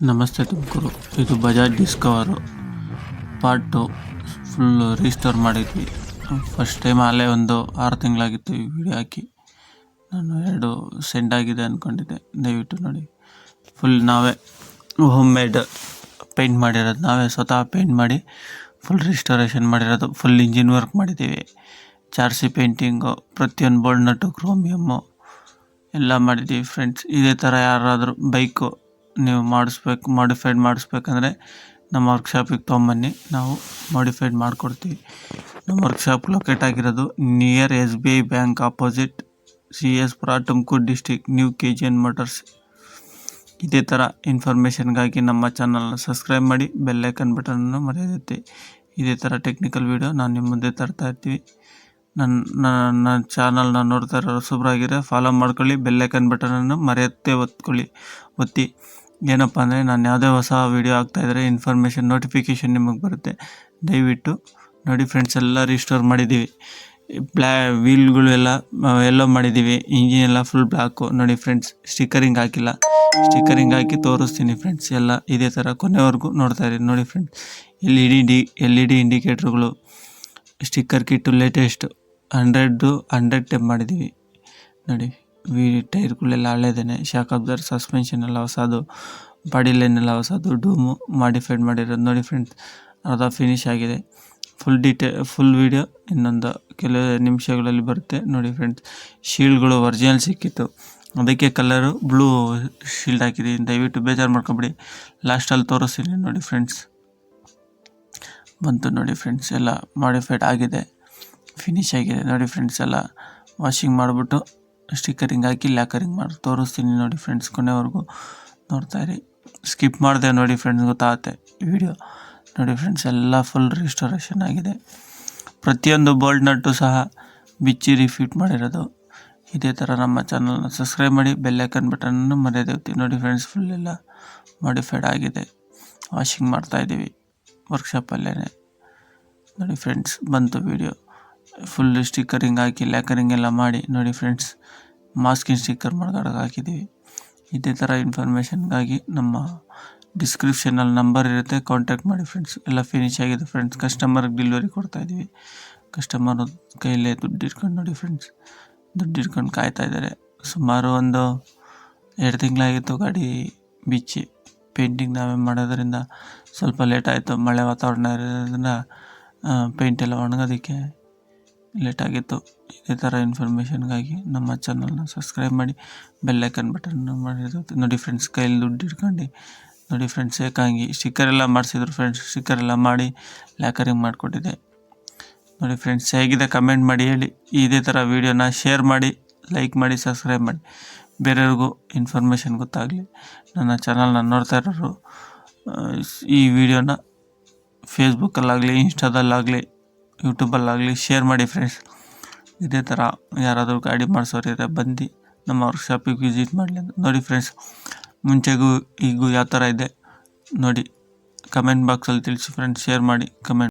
ನಮಸ್ತೆ ತುಮಕೂರು. ಇದು Bajaj ಡಿಸ್ಕವರು part 2 full restore ಮಾಡಿದ್ವಿ. ಫಸ್ಟ್ ಟೈಮ್ ಅಲ್ಲೇ ಒಂದು 6 ತಿಂಗಳಾಗಿತ್ತು ಈ ವಿಡಿಯೋ ಹಾಕಿ. ನಾನು 2 ಸೆಂಡ್ ಆಗಿದೆ ಅಂದ್ಕೊಂಡಿದ್ದೆ. ದಯವಿಟ್ಟು ನೋಡಿ. ಫುಲ್ ನಾವೇ ಹೋಮ್ ಮೇಡ್ ಪೇಂಟ್ ಮಾಡಿರೋದು, ನಾವೇ ಸ್ವತಃ ಪೇಂಟ್ ಮಾಡಿ ಫುಲ್ ರಿಸ್ಟೋರೇಷನ್ ಮಾಡಿರೋದು. ಫುಲ್ ಇಂಜಿನ್ ವರ್ಕ್ ಮಾಡಿದ್ದೀವಿ. ಚಾರ್ಸಿ ಪೇಂಟಿಂಗು, ಪ್ರತಿಯೊಂದು ಬೋಲ್ಡ್ ನಟ್ಟು, ಕ್ರೋಮಿಯಮ್ಮು ಎಲ್ಲ ಮಾಡಿದ್ದೀವಿ ಫ್ರೆಂಡ್ಸ್. ಇದೇ ಥರ ಯಾರಾದರೂ ಬೈಕು ನೀವು ಮಾಡಿಫೈಡ್ ಮಾಡಿಸ್ಬೇಕಂದ್ರೆ ನಮ್ಮ ವರ್ಕ್ಶಾಪಿಗೆ ತೊಗೊಂಬನ್ನಿ, ನಾವು ಮಾಡಿಫೈಡ್ ಮಾಡಿಕೊಡ್ತೀವಿ. ನಮ್ಮ ವರ್ಕ್ಶಾಪ್ ಲೊಕೇಟ್ ಆಗಿರೋದು near SBI bank opposite CS ಪುರ, Tumakuru district, new KGN motors. ಇದೇ ಥರ ಇನ್ಫಾರ್ಮೇಷನ್ಗಾಗಿ ನಮ್ಮ ಚಾನಲ್ನ ಸಬ್ಸ್ಕ್ರೈಬ್ ಮಾಡಿ, ಬೆಲ್ಲೈಕನ್ ಬಟನನ್ನು ಮರೆಯದಿತ್ತೆ. ಇದೇ ಥರ ಟೆಕ್ನಿಕಲ್ ವೀಡಿಯೋ ನಾನು ನಿಮ್ಮ ಮುಂದೆ ತರ್ತಾ ಇರ್ತೀವಿ. ನನ್ನ ಚಾನಲ್ನ ನೋಡ್ತಾ ಇರೋರು ಸುಬ್ರಾಗಿರೆ ಫಾಲೋ ಮಾಡ್ಕೊಳ್ಳಿ, ಬೆಲ್ಲೈಕನ್ ಬಟನನ್ನು ಮರೆಯತ್ತೆ ಒತ್ತಿ. ಏನಪ್ಪ ಅಂದರೆ ನಾನು ಯಾವುದೇ ಹೊಸ ವೀಡಿಯೋ ಹಾಕ್ತಾಯಿದ್ರೆ ಇನ್ಫಾರ್ಮೇಷನ್ ನೋಟಿಫಿಕೇಷನ್ ನಿಮಗೆ ಬರುತ್ತೆ. ದಯವಿಟ್ಟು ನೋಡಿ ಫ್ರೆಂಡ್ಸ್. ಎಲ್ಲ ರಿಸ್ಟೋರ್ ಮಾಡಿದ್ದೀವಿ. ವೀಲ್ಗಳು ಎಲ್ಲ ಎಲ್ಲೋ ಮಾಡಿದ್ದೀವಿ. ಇಂಜಿನ್ ಎಲ್ಲ ಫುಲ್ ಬ್ಲ್ಯಾಕು ನೋಡಿ ಫ್ರೆಂಡ್ಸ್. ಸ್ಟಿಕ್ಕರಿಂಗ್ ಹಾಕಿಲ್ಲ. ಸ್ಟಿಕ್ಕರಿಂಗ್ ಹಾಕಿ ತೋರಿಸ್ತೀನಿ ಫ್ರೆಂಡ್ಸ್. ಎಲ್ಲ ಇದೇ ಥರ ಕೊನೆವರೆಗೂ ನೋಡ್ತಾ ಇರಿ. ನೋಡಿ ಫ್ರೆಂಡ್ಸ್, LED ಇಂಡಿಕೇಟ್ರುಗಳು, ಸ್ಟಿಕ್ಕರ್ ಕಿಟ್ಟು ಲೇಟೆಸ್ಟ್ 100 ಟೈಪ್ ಮಾಡಿದ್ದೀವಿ ನೋಡಿ. ಟೈರ್ಗಳೆಲ್ಲ ಹಳೇದೇನೆ, ಶಾಕ್ ಅಬ್ಸರ್, ಸಸ್ಪೆನ್ಷನ್ ಎಲ್ಲ ಹೊಸದು, ಬಾಡಿ ಲೈನ್ ಎಲ್ಲ ಹೊಸದು, ಡೂಮು ಮಾಡಿಫೈಡ್ ಮಾಡಿರೋದು ನೋಡಿ ಫ್ರೆಂಡ್ಸ್. ಅರ್ಧ ಫಿನಿಶ್ ಆಗಿದೆ. ಫುಲ್ ವೀಡಿಯೋ ಇನ್ನೊಂದು ಕೆಲವು ನಿಮಿಷಗಳಲ್ಲಿ ಬರುತ್ತೆ ನೋಡಿ ಫ್ರೆಂಡ್ಸ್. ಶೀಲ್ಡ್ಗಳು ಒರಿಜಿನಲ್ ಸಿಕ್ಕಿತ್ತು, ಅದಕ್ಕೆ ಕಲರು ಬ್ಲೂ ಶೀಲ್ಡ್ ಹಾಕಿದ್ದೀನಿ. ದಯವಿಟ್ಟು ಬೇಜಾರು ಮಾಡ್ಕೊಬಿಡಿ, ಲಾಸ್ಟಲ್ಲಿ ತೋರಿಸ್ತೀನಿ ನೋಡಿ ಫ್ರೆಂಡ್ಸ್. ಬಂತು ನೋಡಿ ಫ್ರೆಂಡ್ಸ್, ಎಲ್ಲ ಮಾಡಿಫೈಡ್ ಆಗಿದೆ, ಫಿನಿಶ್ ಆಗಿದೆ ನೋಡಿ ಫ್ರೆಂಡ್ಸ್. ಎಲ್ಲ ವಾಷಿಂಗ್ ಮಾಡಿಬಿಟ್ಟು ಸ್ಟಿಕ್ಕರಿಂಗ್ ಹಾಕಿ ಲ್ಯಾಕರಿಂಗ್ ಮಾಡಿ ತೋರಿಸ್ತೀನಿ ನೋಡಿ ಫ್ರೆಂಡ್ಸ್. ಕೊನೆವರೆಗೂ ನೋಡ್ತಾಯಿರಿ, ಸ್ಕಿಪ್ ಮಾಡಿದೆ ನೋಡಿ ಫ್ರೆಂಡ್ಸ್, ಗೊತ್ತಾಗುತ್ತೆ ವಿಡಿಯೋ ನೋಡಿ ಫ್ರೆಂಡ್ಸ್. ಎಲ್ಲ ಫುಲ್ ರಿಸ್ಟೋರೇಷನ್ ಆಗಿದೆ. ಪ್ರತಿಯೊಂದು ಬೋಲ್ಟ್ ನಟ್ಟು ಸಹ ಬಿಚ್ಚಿ ರಿಫಿಟ್ ಮಾಡಿರೋದು. ಇದೇ ಥರ ನಮ್ಮ ಚಾನಲ್ನ ಸಬ್ಸ್ಕ್ರೈಬ್ ಮಾಡಿ, ಬೆಲ್ಲೈಕನ್ ಬಟನನ್ನು ಮರೆಯದಿರ್ತೀವಿ ನೋಡಿ ಫ್ರೆಂಡ್ಸ್. ಫುಲ್ ಎಲ್ಲ ಮಾಡಿಫೈಡ್ ಆಗಿದೆ, ವಾಷಿಂಗ್ ಮಾಡ್ತಾಯಿದ್ದೀವಿ ವರ್ಕ್ಶಾಪಲ್ಲೇ ನೋಡಿ ಫ್ರೆಂಡ್ಸ್. ಬಂತು ವಿಡಿಯೋ. ಫುಲ್ ಸ್ಟಿಕ್ಕರಿಂಗ್ ಹಾಕಿ ಲ್ಯಾಕರಿಂಗ್ ಎಲ್ಲ ಮಾಡಿ ನೋಡಿ ಫ್ರೆಂಡ್ಸ್. ಮಾಸ್ಕಿನ್ ಸ್ಟಿಕ್ಕರ್ ಮಾಡ್ಕೊಳಕ್ಕೆ ಹಾಕಿದ್ದೀವಿ. ಇದೇ ಥರ ಇನ್ಫಾರ್ಮೇಷನ್ಗಾಗಿ ನಮ್ಮ ಡಿಸ್ಕ್ರಿಪ್ಷನಲ್ಲಿ ನಂಬರ್ ಇರುತ್ತೆ, ಕಾಂಟ್ಯಾಕ್ಟ್ ಮಾಡಿ ಫ್ರೆಂಡ್ಸ್. ಎಲ್ಲ ಫಿನಿಶ್ ಆಗಿದೆ ಫ್ರೆಂಡ್ಸ್. ಕಸ್ಟಮರ್ಗೆ ಡೆಲಿವರಿ ಕೊಡ್ತಾಯಿದ್ದೀವಿ. ಕಸ್ಟಮರ್ ಕೈಲೇ ದುಡ್ಡು ಇಟ್ಕೊಂಡು ನೋಡಿ ಫ್ರೆಂಡ್ಸ್, ದುಡ್ಡು ಇಟ್ಕೊಂಡು ಕಾಯ್ತಾ ಇದ್ದಾರೆ. ಸುಮಾರು ಒಂದು 2 ತಿಂಗಳಾಗಿತ್ತು ಗಾಡಿ ಬಿಚ್ಚಿ. ಪೇಂಟಿಂಗ್ ನಾವೇ ಮಾಡೋದ್ರಿಂದ ಸ್ವಲ್ಪ ಲೇಟ್ ಆಯಿತು. ಮಳೆ ವಾತಾವರಣ ಇರೋದ್ರಿಂದ ಪೇಂಟ್ ಎಲ್ಲ ಒಣಗೋದಕ್ಕೆ ಲೇಟ್ ಆಗಿತ್ತು. ಇದೇ ಥರ ಇನ್ಫಾರ್ಮೇಷನ್ಗಾಗಿ ನಮ್ಮ ಚಾನಲ್ನ ಸಬ್ಸ್ಕ್ರೈಬ್ ಮಾಡಿ, ಬೆಲ್ಲೈಕನ್ ಬಟನ್ನ ಮಾಡಿರುತ್ತೆ ನೋಡಿ ಫ್ರೆಂಡ್ಸ್. ಕೈಲಿ ದುಡ್ಡು ಇಟ್ಕೊಂಡು ನೋಡಿ ಫ್ರೆಂಡ್ಸ್. ಏಕಾಂಗಿ ಸ್ಟಿಕ್ಕರ್ ಎಲ್ಲ ಮಾಡಿಸಿದ್ರು ಫ್ರೆಂಡ್ಸ್. ಸ್ಟಿಕ್ಕರ್ ಎಲ್ಲ ಮಾಡಿ ಲ್ಯಾಕರಿಂಗ್ ಮಾಡಿಕೊಟ್ಟಿದ್ದೆ ನೋಡಿ ಫ್ರೆಂಡ್ಸ್. ಹೇಗಿದೆ ಕಮೆಂಟ್ ಮಾಡಿ ಹೇಳಿ. ಇದೇ ಥರ ವೀಡಿಯೋನ ಶೇರ್ ಮಾಡಿ, ಲೈಕ್ ಮಾಡಿ, ಸಬ್ಸ್ಕ್ರೈಬ್ ಮಾಡಿ, ಬೇರೆಯವ್ರಿಗೂ ಇನ್ಫಾರ್ಮೇಷನ್ ಗೊತ್ತಾಗಲಿ. ನನ್ನ ಚಾನಲ್ನ ನೋಡ್ತಾ ಇರೋರು ಈ ವಿಡಿಯೋನ ಫೇಸ್ಬುಕ್ಕಲ್ಲಾಗಲಿ, ಇನ್ಸ್ಟಾದಲ್ಲಾಗಲಿ, ಯೂಟ್ಯೂಬಲ್ಲಾಗಲಿ ಶೇರ್ ಮಾಡಿ ಫ್ರೆಂಡ್ಸ್. ಇದೇ ಥರ ಯಾರಾದರೂ ಗಾಡಿ ಮಾಡಿಸೋರಿದ್ರೆ ಬಂದು ನಮ್ಮ ವರ್ಕ್ಶಾಪಿಗೆ ವಿಸಿಟ್ ಮಾಡಲಿ ನೋಡಿ ಫ್ರೆಂಡ್ಸ್. ಮುಂಚೆಗೂ ಈಗೂ ಯಾವ ಥರ ಇದೆ ನೋಡಿ, ಕಮೆಂಟ್ ಬಾಕ್ಸಲ್ಲಿ ತಿಳಿಸಿ ಫ್ರೆಂಡ್ಸ್. ಶೇರ್ ಮಾಡಿ, ಕಮೆಂಟ್